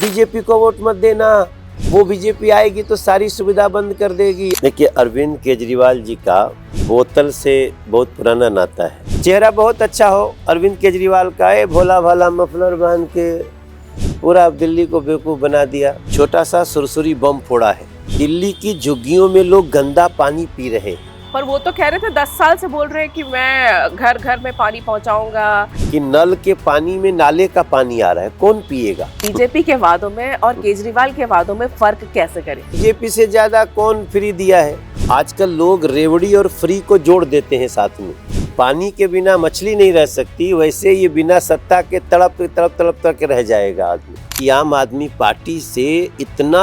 BJP को vote मत देना, वो बीजेपी आएगी तो सारी सुविधा बंद कर देगी। देखिए, अरविंद केजरीवाल जी का बोतल से बहुत पुराना नाता है। चेहरा बहुत अच्छा हो अरविंद केजरीवाल का, है भोला भाला मफलर बांध के पूरा दिल्ली को बेवकूफ बना दिया। छोटा सा सुरसुरी बम फोड़ा है। दिल्ली की झुग्गियों में लोग गंदा पानी पी रहे हैं। पर वो तो कह रहे थे 10 साल से बोल रहे हैं कि मैं घर घर में पानी पहुंचाऊंगा, कि नल के पानी में नाले का पानी आ रहा है, कौन पिएगा। बीजेपी के वादों में और केजरीवाल के वादों में फर्क कैसे करें? बीजेपी से ज्यादा कौन फ्री दिया है। आजकल लोग रेवड़ी और फ्री को जोड़ देते हैं साथ में। पानी के बिना मछली नहीं रह सकती, वैसे ये बिना सत्ता के तड़प तड़प तक रह जाएगा आदमी। कि आम आदमी पार्टी से इतना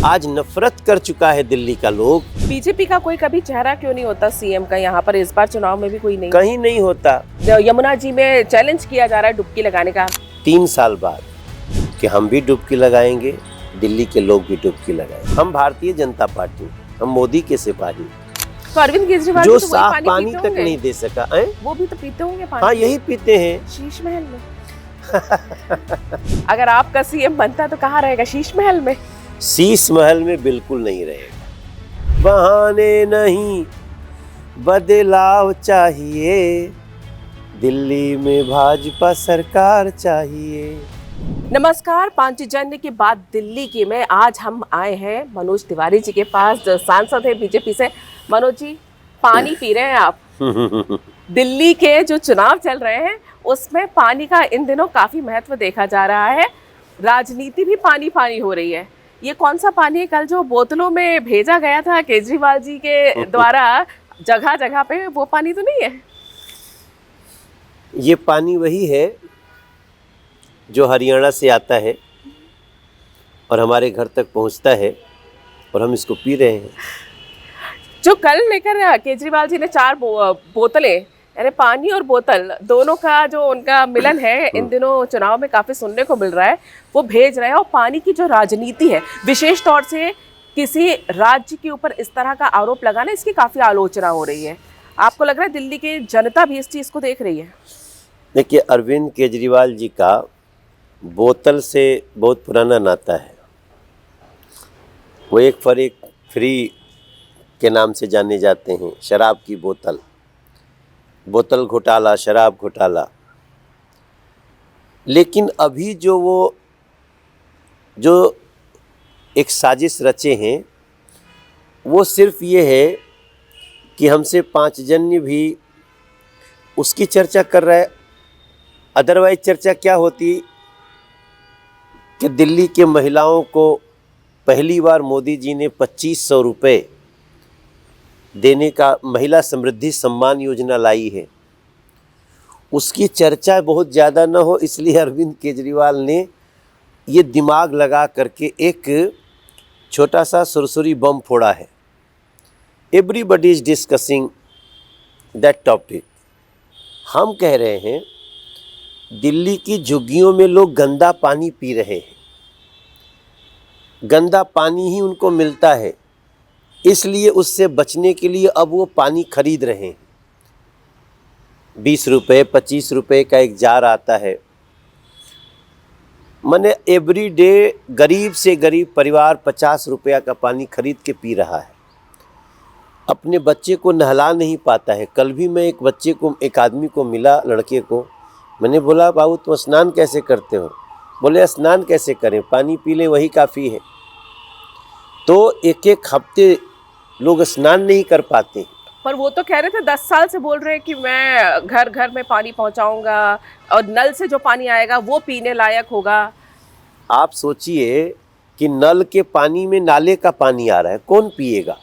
आज नफरत कर चुका है दिल्ली का लोग। बीजेपी का कोई कभी चेहरा क्यों नहीं होता सीएम का? यहाँ पर इस बार चुनाव में भी कोई नहीं, कहीं नहीं होता। यमुना जी में चैलेंज किया जा रहा है डुबकी लगाने का। 3 साल बाद कि हम भी डुबकी लगाएंगे, दिल्ली के लोग भी डुबकी लगाएंगे। हम भारतीय जनता पार्टी, हम मोदी के सिपाही। तो अरविंद केजरीवाल जो तो साफ पानी तक नहीं दे सका है? वो भी तो पीते होंगे पानी। हाँ, यही पीते हैं शीश महल में। अगर आपका सीएम बनता तो कहाँ रहेगा? शीश महल में? शीश महल में बिल्कुल नहीं रहेगा। बहाने नहीं, बदलाव चाहिए, दिल्ली में भाजपा सरकार चाहिए। नमस्कार, पांचजन्य की बात दिल्ली की में आज हम आए हैं मनोज तिवारी जी के पास, जो सांसद है बीजेपी से। मनोज जी, पानी पी रहे हैं आप। दिल्ली के जो चुनाव चल रहे हैं उसमें पानी का इन दिनों काफी महत्व देखा जा रहा है। राजनीति भी पानी पानी हो रही है। ये कौन सा पानी है? कल जो बोतलों में भेजा गया था केजरीवाल जी के द्वारा जगह जगह पे, वो पानी तो नहीं है? ये पानी वही है जो हरियाणा से आता है और हमारे घर तक पहुंचता है और हम इसको पी रहे हैं। जो कल लेकर केजरीवाल जी ने 4 बोतलें, यानी पानी और बोतल दोनों का जो उनका मिलन है इन दिनों चुनाव में काफी सुनने को मिल रहा है, वो भेज रहे हैं। और पानी की जो राजनीति है, विशेष तौर से किसी राज्य के ऊपर इस तरह का आरोप लगाना, इसकी काफी आलोचना हो रही है। आपको लग रहा है दिल्ली की जनता भी इस चीज को देख रही है? देखिए, अरविंद केजरीवाल जी का बोतल से बहुत पुराना नाता है। वो एक फॉर एक फ्री के नाम से जाने जाते हैं। शराब की बोतल, बोतल घोटाला, शराब घोटाला। लेकिन अभी जो एक साजिश रचे हैं, वो सिर्फ ये है कि हमसे पांचजन्य भी उसकी चर्चा कर रहा है। अदरवाइज चर्चा क्या होती कि दिल्ली के महिलाओं को पहली बार मोदी जी ने 2500 रुपये देने का महिला समृद्धि सम्मान योजना लाई है। उसकी चर्चा बहुत ज़्यादा न हो, इसलिए अरविंद केजरीवाल ने ये दिमाग लगा करके एक छोटा सा सुरसुरी बम फोड़ा है। Everybody is discussing that topic. हम कह रहे हैं दिल्ली की झुग्गियों में लोग गंदा पानी पी रहे हैं। गंदा पानी ही उनको मिलता है, इसलिए उससे बचने के लिए अब वो पानी खरीद रहे हैं। 20 रुपये 25 रुपये का एक जार आता है। माने एवरीडे गरीब से गरीब परिवार 50 रुपया का पानी खरीद के पी रहा है। अपने बच्चे को नहला नहीं पाता है। कल भी मैं एक आदमी को मिला, लड़के को। मैंने बोला, बाबू तुम स्नान कैसे करते हो? बोले, स्नान कैसे करें, पानी पी लें वही काफ़ी है। तो एक हफ्ते लोग स्नान नहीं कर पाते। पर वो तो कह रहे थे 10 साल से बोल रहे हैं कि मैं घर घर में पानी पहुंचाऊंगा और नल से जो पानी आएगा वो पीने लायक होगा। आप सोचिए कि नल के पानी में नाले का पानी आ रहा है, कौन पिएगा।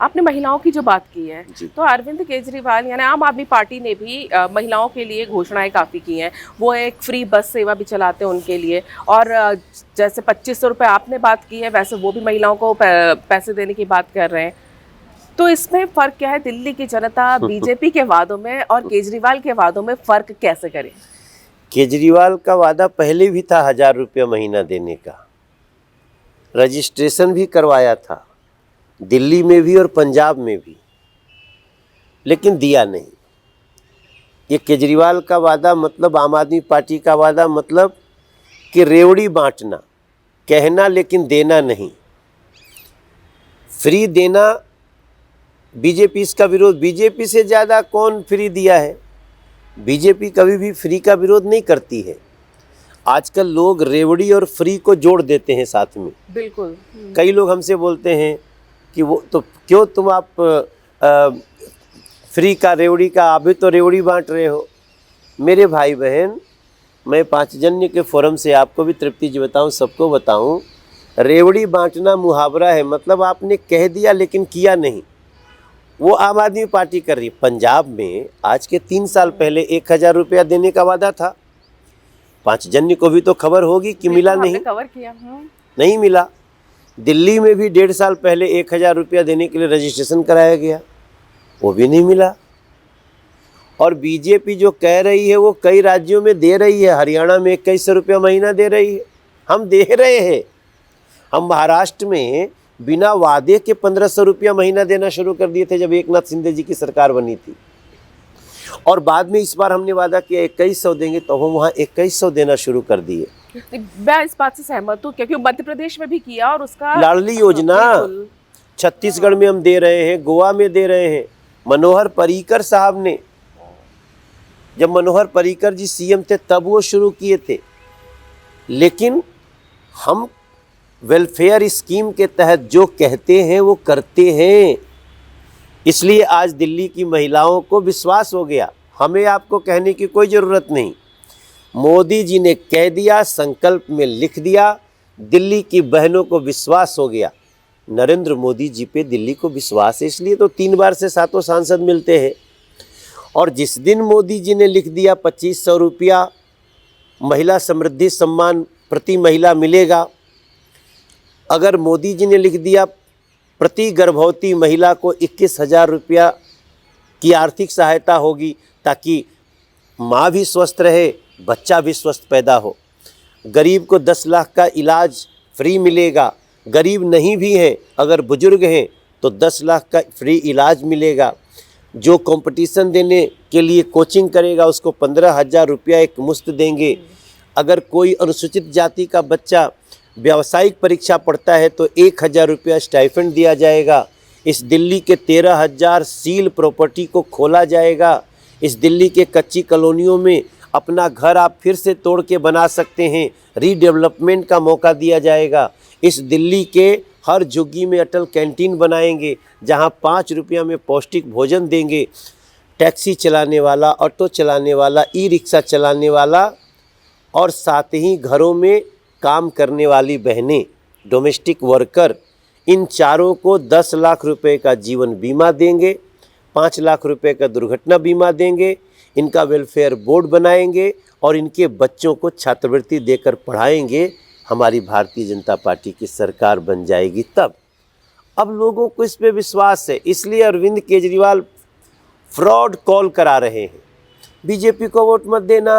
आपने महिलाओं की जो बात की है, तो अरविंद केजरीवाल यानी आम आदमी पार्टी ने भी महिलाओं के लिए घोषणाएं काफ़ी की हैं। वो एक फ्री बस सेवा भी चलाते हैं उनके लिए। और जैसे 2500 रुपये आपने बात की है, वैसे वो भी महिलाओं को पैसे देने की बात कर रहे हैं। तो इसमें फ़र्क क्या है? दिल्ली की जनता बीजेपी के वादों में और केजरीवाल के वादों में फ़र्क कैसे करे? केजरीवाल का वादा पहले भी था 1000 रुपये महीना देने का। रजिस्ट्रेशन भी करवाया था दिल्ली में भी और पंजाब में भी, लेकिन दिया नहीं। ये केजरीवाल का वादा मतलब, आम आदमी पार्टी का वादा मतलब कि रेवड़ी बांटना, कहना लेकिन देना नहीं। फ्री देना बीजेपी इसका विरोध, बीजेपी से ज़्यादा कौन फ्री दिया है? बीजेपी कभी भी फ्री का विरोध नहीं करती है। आजकल लोग रेवड़ी और फ्री को जोड़ देते हैं साथ में। बिल्कुल। कई लोग हमसे बोलते हैं कि वो तो क्यों तुम आप फ्री का रेवड़ी का अभी तो रेवड़ी बांट रहे हो। मेरे भाई बहन, मैं पांचजन्य के फोरम से आपको भी तृप्ति जी बताऊं, सबको बताऊं, रेवड़ी बांटना मुहावरा है, मतलब आपने कह दिया लेकिन किया नहीं। वो आम आदमी पार्टी कर रही है। पंजाब में आज के 3 साल पहले 1000 रुपया देने का वादा था। पांचजन्य को भी तो खबर होगी कि मिला नहीं, कवर किया। नहीं मिला। दिल्ली में भी 1.5 साल पहले 1000 रुपया देने के लिए रजिस्ट्रेशन कराया गया, वो भी नहीं मिला। और बीजेपी जो कह रही है वो कई राज्यों में दे रही है। हरियाणा में 2100 रुपया महीना दे रही है, हम दे रहे हैं। हम महाराष्ट्र में बिना वादे के 1500 रुपया महीना देना शुरू कर दिए थे जब एकनाथ शिंदे जी की सरकार बनी थी। और बाद में इस बार हमने वादा किया 2100 देंगे, तो हम वहाँ 2100 देना शुरू कर दिए। मैं इस बात से सहमत हूँ, क्योंकि मध्य प्रदेश में भी किया और उसका लाडली योजना छत्तीसगढ़ में हम दे रहे हैं, गोवा में दे रहे हैं। मनोहर पर्रिकर साहब ने, जब मनोहर पर्रिकर जी सीएम थे तब वो शुरू किए थे। लेकिन हम वेलफेयर स्कीम के तहत जो कहते हैं वो करते हैं। इसलिए आज दिल्ली की महिलाओं को विश्वास हो गया, हमें आपको कहने की कोई ज़रूरत नहीं। मोदी जी ने कह दिया, संकल्प में लिख दिया, दिल्ली की बहनों को विश्वास हो गया। नरेंद्र मोदी जी पे दिल्ली को विश्वास है, इसलिए तो 3 बार से 7 सांसद मिलते हैं। और जिस दिन मोदी जी ने लिख दिया 2500 रुपया महिला समृद्धि सम्मान प्रति महिला मिलेगा, अगर मोदी जी ने लिख दिया प्रति गर्भवती महिला को 21,000 रुपया की आर्थिक सहायता होगी, ताकि माँ भी स्वस्थ रहे, बच्चा भी स्वस्थ पैदा हो। गरीब को 10 लाख का इलाज फ्री मिलेगा। गरीब नहीं भी हैं, अगर बुजुर्ग हैं तो 10 लाख का फ्री इलाज मिलेगा। जो कंपटीशन देने के लिए कोचिंग करेगा उसको 15,000 रुपया एक मुश्त देंगे। अगर कोई अनुसूचित जाति का बच्चा व्यावसायिक परीक्षा पढ़ता है तो 1000 रुपया स्टाइपेंड दिया जाएगा। इस दिल्ली के 13,000 सील प्रॉपर्टी को खोला जाएगा। इस दिल्ली के कच्ची कॉलोनियों में अपना घर आप फिर से तोड़ के बना सकते हैं, रीडेवलपमेंट का मौका दिया जाएगा। इस दिल्ली के हर झुग्गी में अटल कैंटीन बनाएंगे, जहां 5 रुपया में पौष्टिक भोजन देंगे। टैक्सी चलाने वाला, ऑटो चलाने वाला, ई रिक्शा चलाने वाला और साथ ही घरों में काम करने वाली बहनें, डोमेस्टिक वर्कर, इन चारों को 10 लाख रुपए का जीवन बीमा देंगे, 5 लाख रुपए का दुर्घटना बीमा देंगे। इनका वेलफेयर बोर्ड बनाएंगे और इनके बच्चों को छात्रवृत्ति देकर पढ़ाएंगे। हमारी भारतीय जनता पार्टी की सरकार बन जाएगी तब। अब लोगों को इस पे विश्वास है, इसलिए अरविंद केजरीवाल फ्रॉड कॉल करा रहे हैं। बीजेपी को वोट मत देना,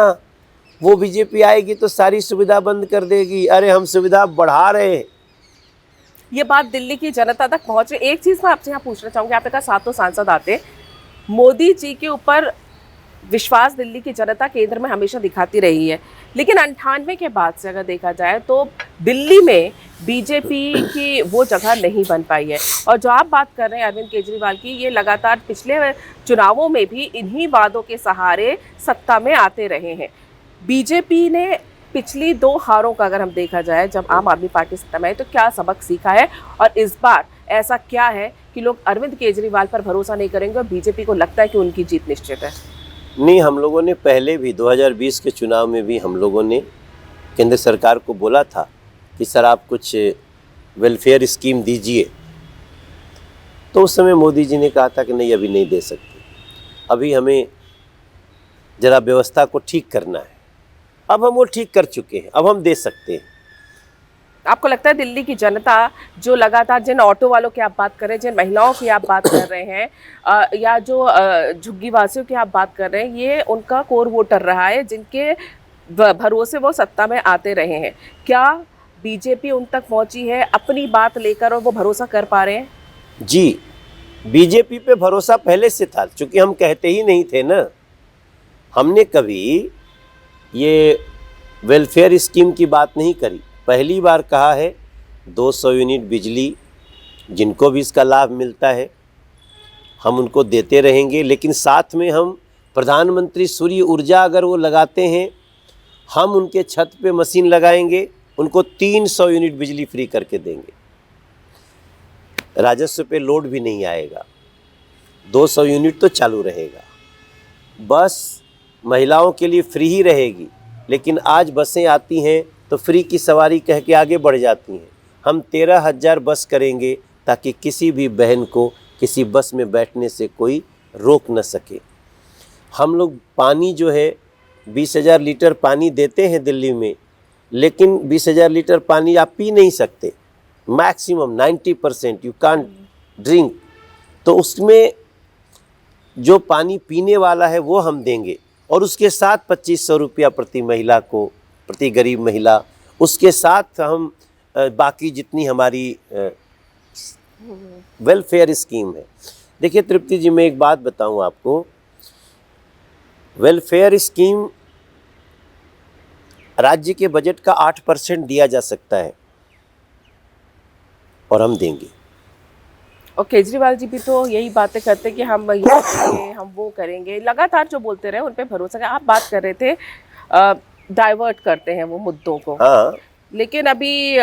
वो बीजेपी आएगी तो सारी सुविधा बंद कर देगी। अरे हम सुविधा बढ़ा रहे हैं। ये बात दिल्ली की जनता तक पहुंच रही। एक चीज़ मैं आपसे यहाँ पूछना चाहूँगी, आपने कहा 7 सांसद आते, मोदी जी के ऊपर विश्वास दिल्ली की जनता केंद्र में हमेशा दिखाती रही है, लेकिन 98 के बाद से अगर देखा जाए तो दिल्ली में बीजेपी की वो जगह नहीं बन पाई है। और जो आप बात कर रहे हैं अरविंद केजरीवाल की, ये लगातार पिछले चुनावों में भी इन्हीं वादों के सहारे सत्ता में आते रहे हैं। बीजेपी ने पिछली 2 हारों का अगर हम देखा जाए, जब आम आदमी पार्टी सत्ता में आई, तो क्या सबक सीखा है और इस बार ऐसा क्या है कि लोग अरविंद केजरीवाल पर भरोसा नहीं करेंगे और बीजेपी को लगता है कि उनकी जीत निश्चित है? नहीं, हम लोगों ने पहले भी 2020 के चुनाव में भी हम लोगों ने केंद्र सरकार को बोला था कि सर आप कुछ वेलफेयर स्कीम दीजिए, तो उस समय मोदी जी ने कहा था कि नहीं अभी नहीं दे सकते, अभी हमें ज़रा व्यवस्था को ठीक करना है। अब हम वो ठीक कर चुके हैं, अब हम दे सकते हैं। आपको लगता है दिल्ली की जनता जो लगातार, जिन ऑटो वालों की आप बात कर रहे हैं, जिन महिलाओं की आप बात कर रहे हैं, या जो झुग्गी वासियों की आप बात कर रहे हैं, ये उनका कोर वोटर रहा है जिनके भरोसे वो सत्ता में आते रहे हैं, क्या बीजेपी उन तक पहुंची है अपनी बात लेकर और वो भरोसा कर पा रहे हैं? जी, बीजेपी पे भरोसा पहले से था, क्योंकि हम कहते ही नहीं थे ना। हमने कभी ये वेलफेयर स्कीम की बात नहीं करी। पहली बार कहा है 200 यूनिट बिजली जिनको भी इसका लाभ मिलता है हम उनको देते रहेंगे, लेकिन साथ में हम प्रधानमंत्री सूर्य ऊर्जा अगर वो लगाते हैं हम उनके छत पे मशीन लगाएंगे, उनको 300 यूनिट बिजली फ्री करके देंगे। राजस्व पे लोड भी नहीं आएगा, 200 यूनिट तो चालू रहेगा। बस महिलाओं के लिए फ्री ही रहेगी, लेकिन आज बसें आती हैं तो फ्री की सवारी कह के आगे बढ़ जाती हैं। हम 13,000 बस करेंगे ताकि किसी भी बहन को किसी बस में बैठने से कोई रोक न सके। हम लोग पानी जो है 20,000 लीटर पानी देते हैं दिल्ली में, लेकिन 20,000 लीटर पानी आप पी नहीं सकते, मैक्सिमम 90% यू कांट ड्रिंक। तो उसमें जो पानी पीने वाला है वो हम देंगे और उसके साथ 2,500 रुपया प्रति महिला को, प्रति गरीब महिला, उसके साथ हम बाकी जितनी हमारी वेलफेयर स्कीम है। देखिए तृप्ति जी, मैं एक बात बताऊं आपको, वेलफेयर स्कीम राज्य के बजट का 8% दिया जा सकता है और हम देंगे। और केजरीवाल जी भी तो यही बातें करते कि हम ये करेंगे, हम वो करेंगे, लगातार जो बोलते रहे उन पे भरोसा कर। आप बात कर रहे थे डाइवर्ट करते हैं वो मुद्दों को। हाँ, लेकिन अभी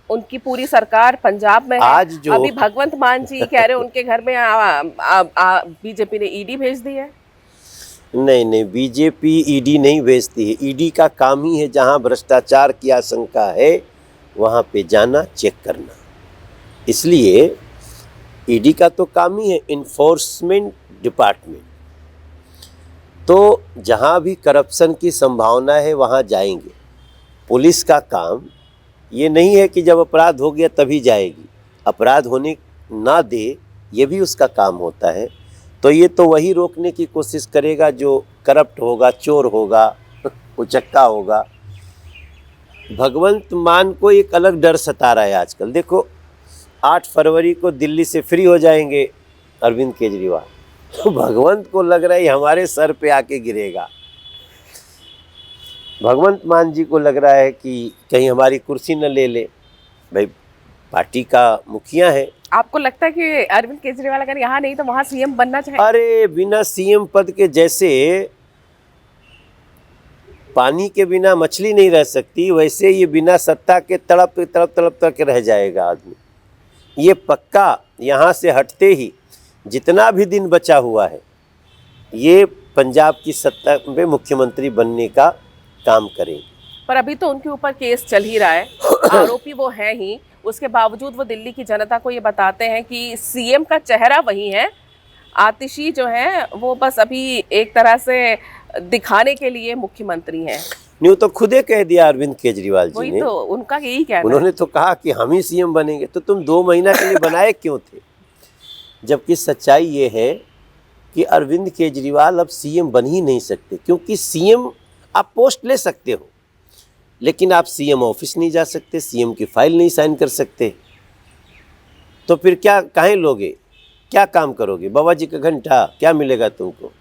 उनकी पूरी सरकार पंजाब में है। आज जो अभी भगवंत मान जी कह रहे उनके घर में बीजेपी ने ईडी भेज दी है। नहीं, बीजेपी ईडी नहीं भेजती है। ईडी का काम ही है जहां भ्रष्टाचार की आशंका है वहां पे जाना, चेक करना। इसलिए ईडी का तो काम ही है इन्फोर्समेंट डिपार्टमेंट। तो जहां भी करप्शन की संभावना है वहां जाएंगे। पुलिस का काम ये नहीं है कि जब अपराध हो गया तभी जाएगी, अपराध होने ना दे ये भी उसका काम होता है। तो ये तो वही रोकने की कोशिश करेगा जो करप्ट होगा, चोर होगा, उचक्का होगा। भगवंत मान को एक अलग डर सता रहा है आजकल। देखो 8 फरवरी को दिल्ली से फ्री हो जाएंगे अरविंद केजरीवाल, तो भगवंत को लग रहा है हमारे सर पे आके गिरेगा। भगवंत मान जी को लग रहा है कि कहीं हमारी कुर्सी न ले ले। भाई पार्टी का मुखिया है। आपको लगता है कि अरविंद केजरीवाल अगर यहाँ नहीं तो वहाँ सीएम बनना चाहिए? अरे बिना सीएम पद के, जैसे पानी के बिना मछली नहीं रह सकती, वैसे ये बिना सत्ता के तड़प तड़प रह जाएगा आदमी। ये पक्का यहाँ से हटते ही जितना भी दिन बचा हुआ है ये पंजाब की सत्ता में मुख्यमंत्री बनने का काम करेंगे। पर अभी तो उनके ऊपर केस चल ही रहा है, आरोपी वो है ही। उसके बावजूद वो दिल्ली की जनता को ये बताते हैं कि सीएम का चेहरा वही है, आतिशी जो है वो बस अभी एक तरह से दिखाने के लिए मुख्यमंत्री हैं। न्यू तो खुदे कह दिया अरविंद केजरीवाल जी ने। तो उनका यही कहना है। उन्होंने तो कहा कि हम ही सीएम बनेंगे। तो तुम 2 महीना के लिए बनाए क्यों थे? जबकि सच्चाई ये है कि अरविंद केजरीवाल अब सीएम बन ही नहीं सकते, क्योंकि सीएम आप पोस्ट ले सकते हो लेकिन आप सीएम ऑफिस नहीं जा सकते, सीएम की फाइल नहीं साइन कर सकते। तो फिर क्या काहे लोगे, क्या काम करोगे? बाबा जी का घंटा क्या मिलेगा तुमको?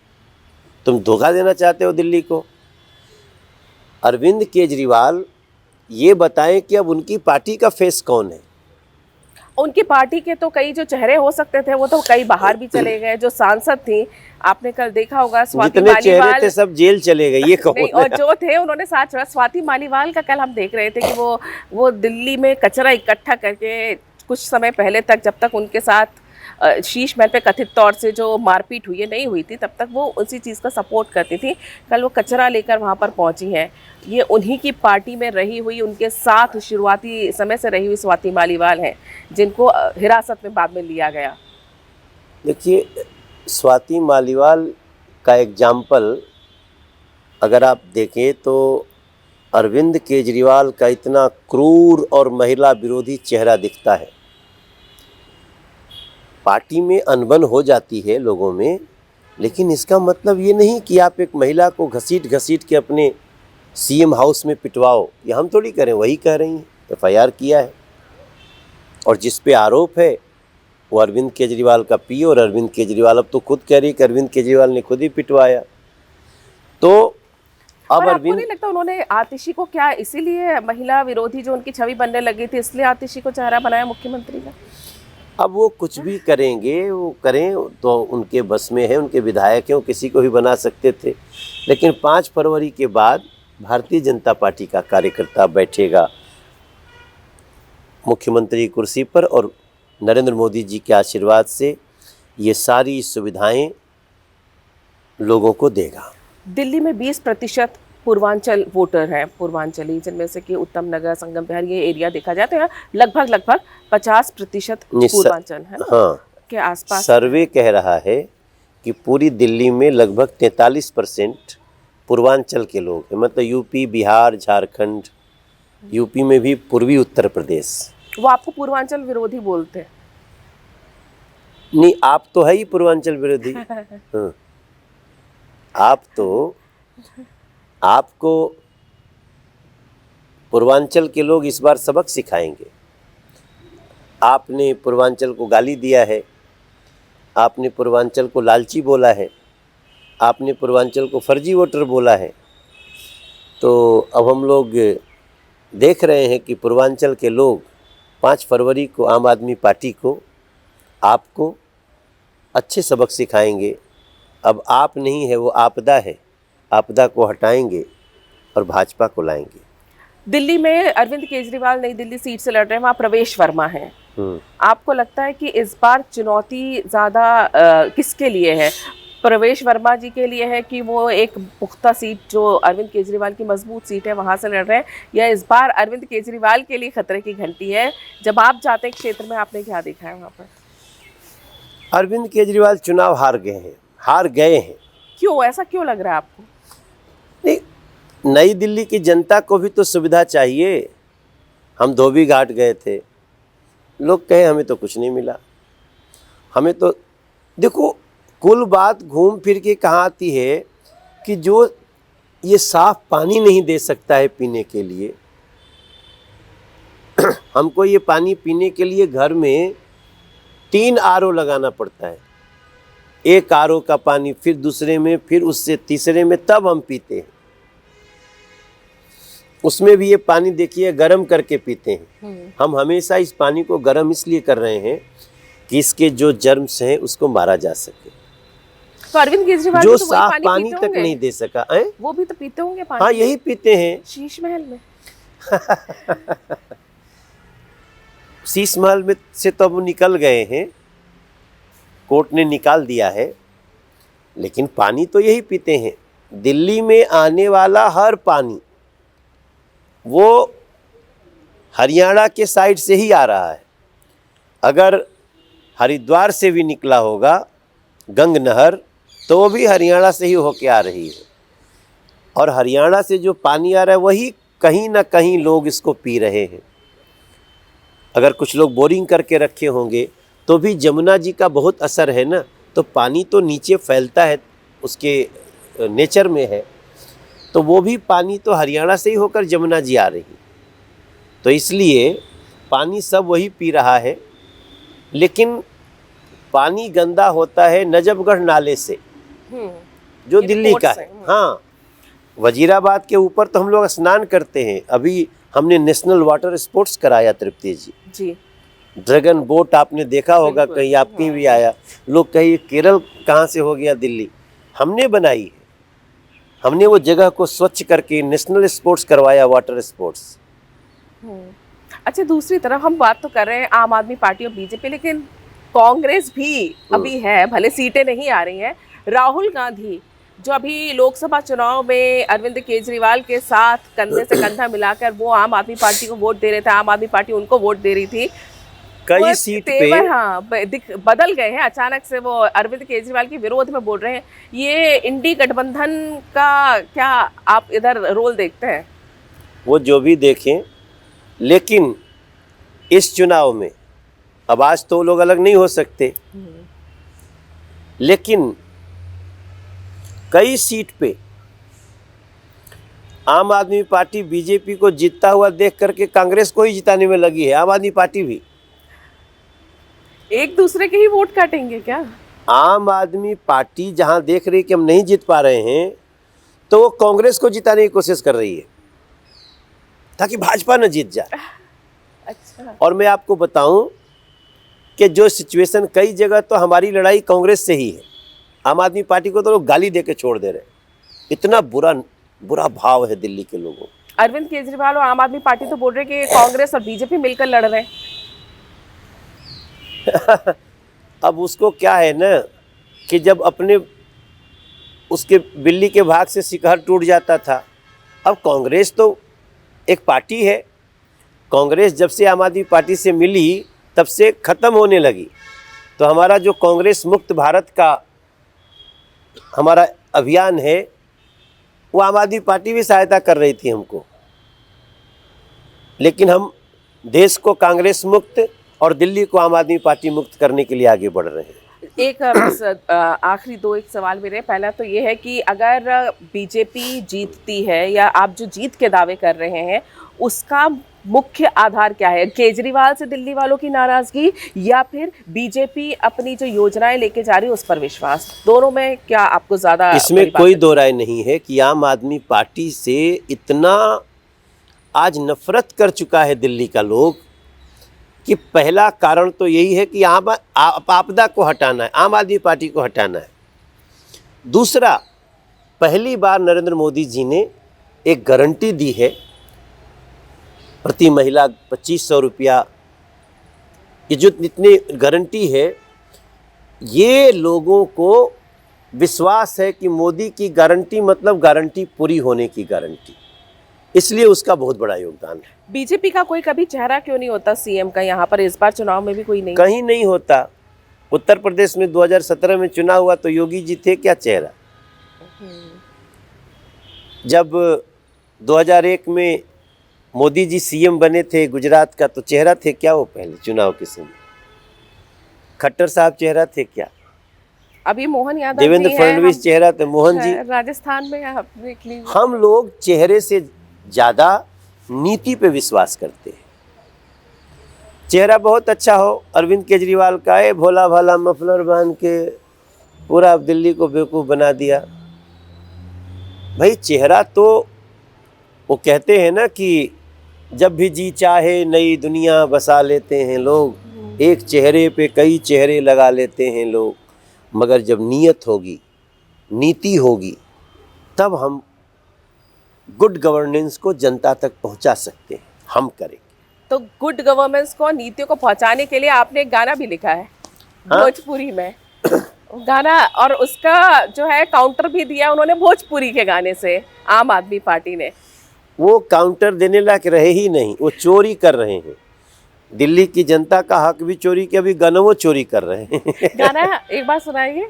तुम धोखा देना चाहते हो दिल्ली को। अरविंद केजरीवाल ये बताएं कि अब उनकी पार्टी का फेस कौन है। उनकी पार्टी के तो कई जो चेहरे हो सकते थे वो तो कई बाहर भी चले गए। जो सांसद थी आपने कल देखा होगा, स्वाति जितने चेहरे मालीवाल थे सब जेल चले गए। ये कौन है? और जो थे उन्होंने साथ छोड़ा। स्वाति मालीवाल का कल हम देख रहे थे कि वो दिल्ली में कचरा इकट्ठा करके कुछ समय पहले तक, जब तक उनके साथ शीश महल पे कथित तौर से जो मारपीट हुई है नहीं हुई थी, तब तक वो उसी चीज़ का सपोर्ट करती थी। कल वो कचरा लेकर वहाँ पर पहुँची हैं। ये उन्हीं की पार्टी में रही हुई, उनके साथ शुरुआती समय से रही हुई स्वाति मालीवाल हैं, जिनको हिरासत में बाद में लिया गया। देखिए स्वाति मालीवाल का एग्जाम्पल अगर आप देखें तो अरविंद केजरीवाल का इतना क्रूर और महिला विरोधी चेहरा दिखता है। पार्टी में अनबन हो जाती है लोगों में, लेकिन इसका मतलब ये नहीं कि आप एक महिला को घसीट के अपने सीएम हाउस में पिटवाओ। ये हम थोड़ी करें, वही कह रही हैं, एफआईआर किया है। और जिस पे आरोप है वो अरविंद केजरीवाल का पीओ, और अरविंद केजरीवाल अब तो खुद कह रही है कि अरविंद केजरीवाल ने खुद ही पिटवाया। तो अब और आपको अरविंद, नहीं लगता उन्होंने आतिशी को क्या इसीलिए महिला विरोधी जो उनकी छवि बनने लगी थी इसलिए आतिशी को चेहरा बनाया मुख्यमंत्री का? अब वो कुछ भी करेंगे, वो करें तो उनके बस में है, उनके विधायक हैं, वो किसी को भी बना सकते थे। लेकिन 5 फरवरी के बाद भारतीय जनता पार्टी का कार्यकर्ता बैठेगा मुख्यमंत्री की कुर्सी पर और नरेंद्र मोदी जी के आशीर्वाद से ये सारी सुविधाएं लोगों को देगा। दिल्ली में 20% पूर्वांचल वोटर हैं, पूर्वांचली, जिनमें से कि उत्तम नगर, संगम विहार ये एरिया देखा जाए तो यहाँ लगभग 50% पूर्वांचल है ना, हाँ, के आसपास। सर्वे कह रहा है कि पूरी दिल्ली में लगभग 43% पूर्वांचल के लोग हैं, मतलब यूपी, बिहार, झारखंड, यूपी में भी पूर्वी उत्तर प्रदेश। वो आपको पूर्वांचल विरोधी बोलते हैं? नहीं, आप तो है ही पूर्वांचल विरोधी। हाँ, आपको पूर्वांचल के लोग इस बार सबक सिखाएंगे। आपने पूर्वांचल को गाली दिया है, आपने पूर्वांचल को लालची बोला है, आपने पूर्वांचल को फर्जी वोटर बोला है। तो अब हम लोग देख रहे हैं कि पूर्वांचल के लोग 5 फरवरी को आम आदमी पार्टी को, आपको अच्छे सबक सिखाएंगे। अब आप नहीं है, वो आपदा है, आपदा को हटाएंगे और भाजपा को लाएंगे। दिल्ली में अरविंद केजरीवाल नई दिल्ली सीट से लड़ रहे हैं, वहाँ प्रवेश वर्मा हैं। आपको लगता है कि इस बार चुनौती ज़्यादा किसके लिए है? प्रवेश वर्मा जी के लिए है कि वो एक पुख्ता सीट जो अरविंद केजरीवाल की मजबूत सीट है वहाँ से लड़ रहे हैं, या इस बार अरविंद केजरीवाल के लिए खतरे की घंटी है? जब आप जाते हैं क्षेत्र में, आपने क्या देखा है वहाँ पर? अरविंद केजरीवाल चुनाव हार गए हैं। क्यों, ऐसा क्यों लग रहा है आपको? नहीं, नई दिल्ली की जनता को भी तो सुविधा चाहिए। हम धोबी घाट गए थे, लोग कहे हमें तो कुछ नहीं मिला। हमें तो देखो, कुल बात घूम फिर के कहाँ आती है कि जो ये साफ पानी नहीं दे सकता है पीने के लिए, हमको ये पानी पीने के लिए घर में 3 आरओ लगाना पड़ता है। एक आरओ का पानी, फिर दूसरे में, फिर उससे तीसरे में, तब हम पीते हैं। उसमें भी ये पानी देखिए गरम करके पीते हैं। हम हमेशा इस पानी को गरम इसलिए कर रहे हैं कि इसके जो जर्म्स हैं उसको मारा जा सके। तो अरविंद केजरीवाल जो तो साफ पानी तक नहीं दे सका है, वो भी तो पीते होंगे पानी। हाँ, यही पीते हैं शीश महल में। शीश महल में से तो अब निकल गए हैं, कोर्ट ने निकाल दिया है, लेकिन पानी तो यही पीते हैं। दिल्ली में आने वाला हर पानी वो हरियाणा के साइड से ही आ रहा है। अगर हरिद्वार से भी निकला होगा गंग नहर, तो वो भी हरियाणा से ही होके आ रही है। और हरियाणा से जो पानी आ रहा है वही कहीं ना कहीं लोग इसको पी रहे हैं। अगर कुछ लोग बोरिंग करके रखे होंगे तो भी जमुना जी का बहुत असर है ना, तो पानी तो नीचे फैलता है, उसके नेचर में है, तो वो भी पानी तो हरियाणा से ही होकर जमुना जी आ रही है। तो इसलिए पानी सब वही पी रहा है। लेकिन पानी गंदा होता है नजफगढ़ नाले से, जो दिल्ली का है। हाँ, वजीराबाद के ऊपर तो हम लोग स्नान करते हैं। अभी हमने नेशनल वाटर स्पोर्ट्स कराया तृप्ति जी। ड्रैगन बोट आपने देखा होगा, कहीं आपकी भी आया। लोग कहीं केरल कहाँ से हो गया दिल्ली, हमने बनाई है। हमने वो जगह को स्वच्छ करके नेशनल स्पोर्ट्स करवाया, वाटर स्पोर्ट्स। अच्छा, दूसरी तरफ हम बात तो कर रहे हैं आम आदमी पार्टी और बीजेपी, लेकिन कांग्रेस भी अभी है, भले सीटें नहीं आ रही हैं। राहुल गांधी जो अभी लोकसभा चुनाव में अरविंद केजरीवाल के साथ कंधे से कंधा मिलाकर वो आम आदमी पार्टी को वोट दे रहे थे, आम आदमी पार्टी उनको वोट दे रही थी। कई सीट पे हाँ बदल गए हैं, अचानक से वो अरविंद केजरीवाल के विरोध में बोल रहे हैं। ये इंडी गठबंधन का क्या आप इधर रोल देखते हैं? वो जो भी देखें, लेकिन इस चुनाव में अब आज तो लोग अलग नहीं हो सकते, लेकिन कई सीट पे आम आदमी पार्टी बीजेपी को जीतता हुआ देख करके कांग्रेस को ही जिताने में लगी है। आम आदमी पार्टी भी एक दूसरे के ही वोट काटेंगे क्या? आम आदमी पार्टी जहां देख रही कि हम नहीं जीत पा रहे हैं, तो वो कांग्रेस को जिताने की कोशिश कर रही है ताकि भाजपा न जीत जाए। अच्छा। और मैं आपको बताऊं कि जो सिचुएशन, कई जगह तो हमारी लड़ाई कांग्रेस से ही है। आम आदमी पार्टी को तो लोग गाली दे के छोड़ दे रहे हैं, इतना बुरा भाव है दिल्ली के लोगों। अरविंद केजरीवाल और आम आदमी पार्टी तो बोल रहे कि कांग्रेस और बीजेपी मिलकर लड़ रहे हैं। अब उसको क्या है ना कि जब अपने उसके बिल्ली के भाग से शिकहर टूट जाता था, अब कांग्रेस तो एक पार्टी है। कांग्रेस जब से आम आदमी पार्टी से मिली तब से ख़त्म होने लगी। तो हमारा जो कांग्रेस मुक्त भारत का हमारा अभियान है, वो आम आदमी पार्टी भी सहायता कर रही थी हमको, लेकिन हम देश को कांग्रेस मुक्त और दिल्ली को आम आदमी पार्टी मुक्त करने के लिए आगे बढ़ रहे हैं। एक बस आखिरी दो एक सवाल मेरे। पहला तो ये है कि अगर बीजेपी जीतती है या आप जो जीत के दावे कर रहे हैं उसका मुख्य आधार क्या है? केजरीवाल से दिल्ली वालों की नाराजगी या फिर बीजेपी अपनी जो योजनाएं लेके जा रही है उस पर विश्वास? दोनों में क्या आपको ज्यादा? इसमें कोई दो राय नहीं है कि आम आदमी पार्टी से इतना आज नफरत कर चुका है दिल्ली का लोग कि पहला कारण तो यही है कि आपदा को हटाना है, आम आदमी पार्टी को हटाना है। दूसरा, पहली बार नरेंद्र मोदी जी ने एक गारंटी दी है प्रति महिला 2500 रुपया। ये जो इतनी गारंटी है, ये लोगों को विश्वास है कि मोदी की गारंटी मतलब गारंटी पूरी होने की गारंटी, इसलिए उसका बहुत बड़ा योगदान है। बीजेपी का कोई कभी चेहरा क्यों नहीं होता सीएम का यहाँ पर? इस बार चुनाव में भी कोई नहीं? कहीं नहीं होता। उत्तर प्रदेश में 2017 में चुनाव हुआ तो योगी जी थे क्या चेहरा? जब 2001 में मोदी जी सीएम बने थे गुजरात का, तो चेहरा थे क्या वो पहले चुनाव के समय? खट्टर साहब चेहरा थे क्या? अभी मोहन यादव, देवेंद्र फडणवीस चेहरा थे, मोहन जी राजस्थान में आप देख लीजिए। हम लोग चेहरे से ज़्यादा नीति पे विश्वास करते हैं। चेहरा बहुत अच्छा हो, अरविंद केजरीवाल का है, भोला भाला मफलर बांध के पूरा दिल्ली को बेवकूफ़ बना दिया। भाई चेहरा तो वो कहते हैं ना कि जब भी जी चाहे नई दुनिया बसा लेते हैं लोग, एक चेहरे पे कई चेहरे लगा लेते हैं लोग, मगर जब नीयत होगी, नीति होगी, तब हम गुड गवर्नेंस को जनता तक पहुंचा सकते हैं। हम करेंगे। तो गुड गवर्नेंस को, नीतियों को पहुंचाने के लिए आपने एक गाना भी लिखा है भोजपुरी में गाना, और उसका जो है काउंटर भी दिया उन्होंने भोजपुरी के गाने से आम आदमी पार्टी ने। वो काउंटर देने लायक रहे ही नहीं, वो चोरी कर रहे हैं। दिल्ली की जनता का हक भी चोरी किया, अभी गाना वो चोरी कर रहे हैं। गाना एक बार सुनाइए।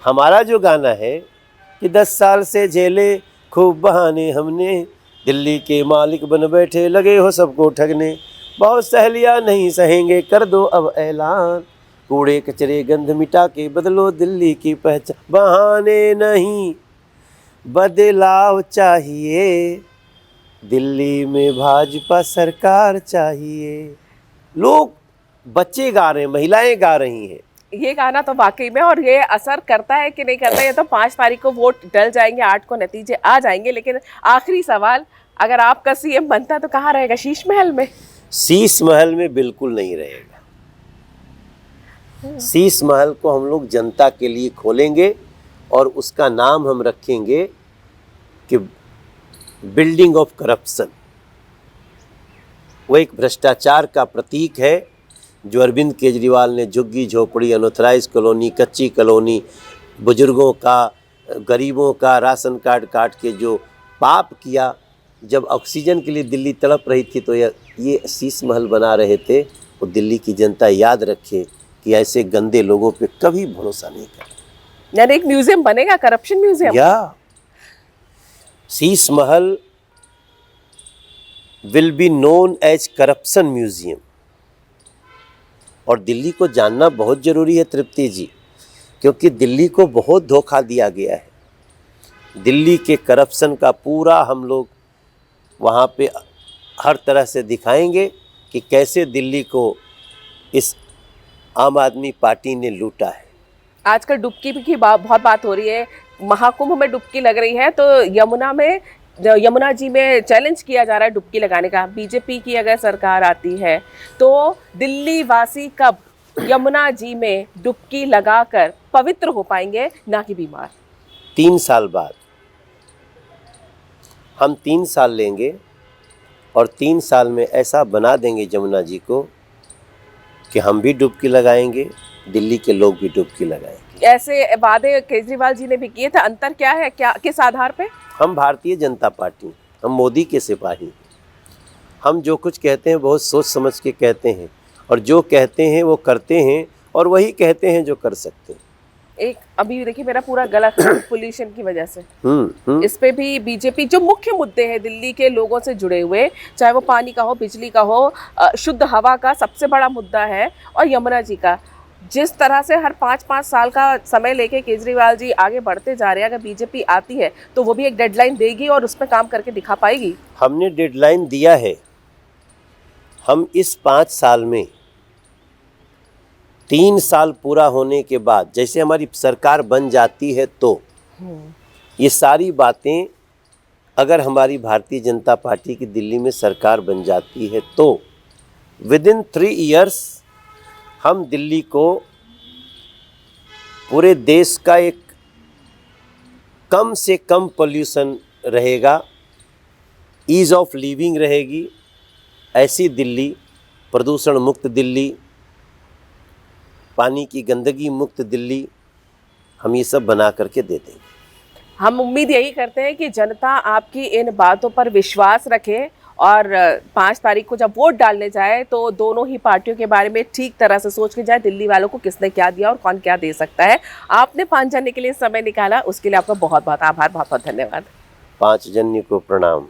हमारा जो गाना है कि 10 साल से झेले खूब बहाने हमने, दिल्ली के मालिक बन बैठे लगे हो सबको ठगने, बहुत सहेलियाँ नहीं सहेंगे कर दो अब ऐलान, कूड़े कचरे गंध मिटा के बदलो दिल्ली की पहचान, बहाने नहीं बदलाव चाहिए, दिल्ली में भाजपा सरकार चाहिए। लोग, बच्चे गा रहे हैं, महिलाएं गा रही हैं। ये गाना तो वाकई में, और ये असर करता है कि नहीं करता, ये तो 5 तारीख को वोट डल जाएंगे, 8 को नतीजे आ जाएंगे। लेकिन आखिरी सवाल, अगर आपका सीएम बनता तो कहाँ रहेगा? शीश महल में? शीश महल में बिल्कुल नहीं रहेगा। शीश महल को हम लोग जनता के लिए खोलेंगे और उसका नाम हम रखेंगे कि बिल्डिंग ऑफ करप्शन। वो एक भ्रष्टाचार का प्रतीक है जो अरविंद केजरीवाल ने झुग्गी झोपड़ी, अनऑथराइज कॉलोनी, कच्ची कॉलोनी, बुजुर्गों का, गरीबों का राशन कार्ड काट के जो पाप किया, जब ऑक्सीजन के लिए दिल्ली तड़प रही थी तो ये शीश महल बना रहे थे। वो दिल्ली की जनता याद रखे कि ऐसे गंदे लोगों पे कभी भरोसा नहीं कर। यानी एक म्यूजियम बनेगा, करप्शन म्यूजियम। या Sheesh Mahal will be known as corruption museum. और दिल्ली को जानना बहुत ज़रूरी है तृप्ति जी, क्योंकि दिल्ली को बहुत धोखा दिया गया है। दिल्ली के करप्शन का पूरा हम लोग वहाँ पे हर तरह से दिखाएंगे कि कैसे दिल्ली को इस आम आदमी पार्टी ने लूटा है। आजकल डुबकी की बहुत बात हो रही है महाकुंभ में डुबकी लग रही है, तो यमुना जी में चैलेंज किया जा रहा है डुबकी लगाने का। बीजेपी की अगर सरकार आती है तो दिल्ली वासी कब यमुना जी में डुबकी लगाकर पवित्र हो पाएंगे, ना कि बीमार? 3 साल बाद। हम 3 साल लेंगे और 3 साल में ऐसा बना देंगे यमुना जी को कि हम भी डुबकी लगाएंगे, दिल्ली के लोग भी डुबकी लगाएंगे। ऐसे वादे केजरीवाल जी ने भी किए थे। अंतर क्या है, क्या किस आधार पे? हम भारतीय जनता पार्टी, हम मोदी के सिपाही। हम जो कुछ कहते हैं बहुत सोच समझ के कहते हैं, और जो कहते हैं वो करते हैं, और वही कहते हैं जो कर सकते हैं। एक अभी देखिए मेरा पूरा गला खराब पोल्यूशन की वजह से। इस पे भी बीजेपी, जो मुख्य मुद्दे हैं दिल्ली के लोगों से जुड़े हुए, चाहे वो पानी का हो, बिजली का हो, शुद्ध हवा का सबसे बड़ा मुद्दा है, और यमुना जी का। जिस तरह से हर 5-5 साल का समय लेके केजरीवाल जी आगे बढ़ते जा रहे हैं, अगर बीजेपी आती है तो वो भी एक डेडलाइन देगी और उस पर काम करके दिखा पाएगी। हमने डेडलाइन दिया है। हम इस 5 साल में 3 साल पूरा होने के बाद, जैसे हमारी सरकार बन जाती है, तो ये सारी बातें, अगर हमारी भारतीय जनता पार्टी की दिल्ली में सरकार बन जाती है तो विदिन 3 इयर्स हम दिल्ली को पूरे देश का एक कम से कम पोल्यूशन रहेगा, ईज़ ऑफ लिविंग रहेगी, ऐसी दिल्ली, प्रदूषण मुक्त दिल्ली, पानी की गंदगी मुक्त दिल्ली, हम ये सब बना करके दे देंगे। हम उम्मीद यही करते हैं कि जनता आपकी इन बातों पर विश्वास रखे, और 5 तारीख को जब वोट डालने जाए तो दोनों ही पार्टियों के बारे में ठीक तरह से सोच के जाए, दिल्ली वालों को किसने क्या दिया और कौन क्या दे सकता है। आपने पांचजन्य के लिए समय निकाला, उसके लिए आपका बहुत बहुत आभार, बहुत बहुत धन्यवाद। पांचजन्य को प्रणाम।